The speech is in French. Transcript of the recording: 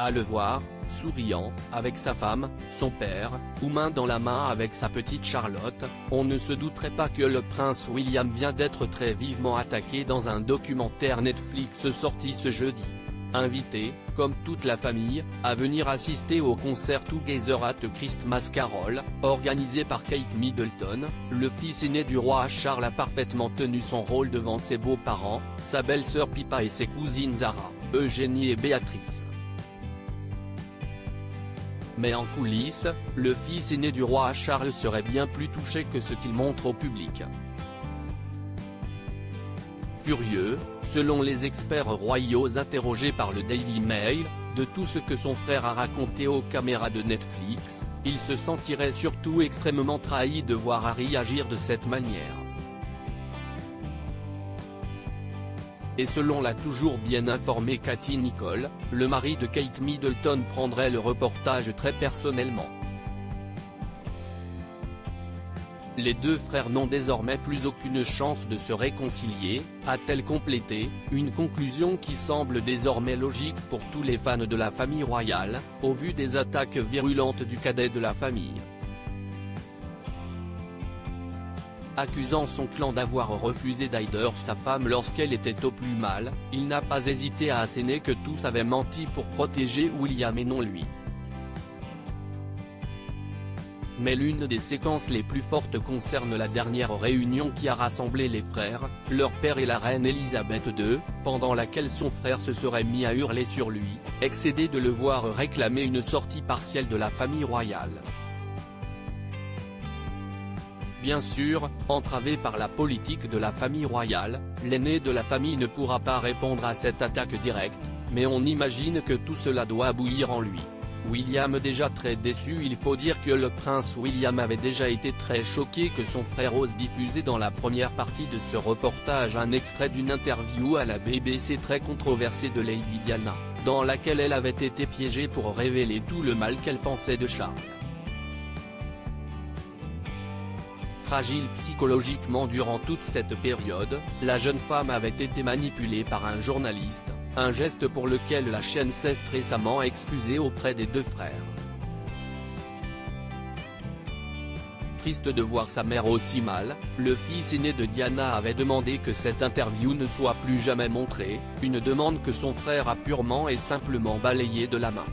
À le voir, souriant, avec sa femme, son père, ou main dans la main avec sa petite Charlotte, on ne se douterait pas que le prince William vient d'être très vivement attaqué dans un documentaire Netflix sorti ce jeudi. Invité, comme toute la famille, à venir assister au concert Together at Christmas Carol, organisé par Kate Middleton, le fils aîné du roi Charles a parfaitement tenu son rôle devant ses beaux-parents, sa belle-sœur Pippa et ses cousines Zara, Eugénie et Béatrice. Mais en coulisses, le fils aîné du roi Charles serait bien plus touché que ce qu'il montre au public. Furieux, selon les experts royaux interrogés par le Daily Mail, de tout ce que son frère a raconté aux caméras de Netflix, il se sentirait surtout extrêmement trahi de voir Harry agir de cette manière. Et selon la toujours bien informée Cathy Nicholl, le mari de Kate Middleton prendrait le reportage très personnellement. Les deux frères n'ont désormais plus aucune chance de se réconcilier, a-t-elle complété, une conclusion qui semble désormais logique pour tous les fans de la famille royale, au vu des attaques virulentes du cadet de la famille. Accusant son clan d'avoir refusé d'aider sa femme lorsqu'elle était au plus mal, il n'a pas hésité à asséner que tous avaient menti pour protéger William et non lui. Mais l'une des séquences les plus fortes concerne la dernière réunion qui a rassemblé les frères, leur père et la reine Elisabeth II, pendant laquelle son frère se serait mis à hurler sur lui, excédé de le voir réclamer une sortie partielle de la famille royale. Bien sûr, entravé par la politique de la famille royale, l'aîné de la famille ne pourra pas répondre à cette attaque directe, mais on imagine que tout cela doit bouillir en lui. William déjà très déçu. Il faut dire que le prince William avait déjà été très choqué que son frère ose diffuser dans la première partie de ce reportage un extrait d'une interview à la BBC très controversée de Lady Diana, dans laquelle elle avait été piégée pour révéler tout le mal qu'elle pensait de Charles. Fragile psychologiquement durant toute cette période, la jeune femme avait été manipulée par un journaliste, un geste pour lequel la chaîne s'est récemment excusée auprès des deux frères. Triste de voir sa mère aussi mal, le fils aîné de Diana avait demandé que cette interview ne soit plus jamais montrée, une demande que son frère a purement et simplement balayée de la main.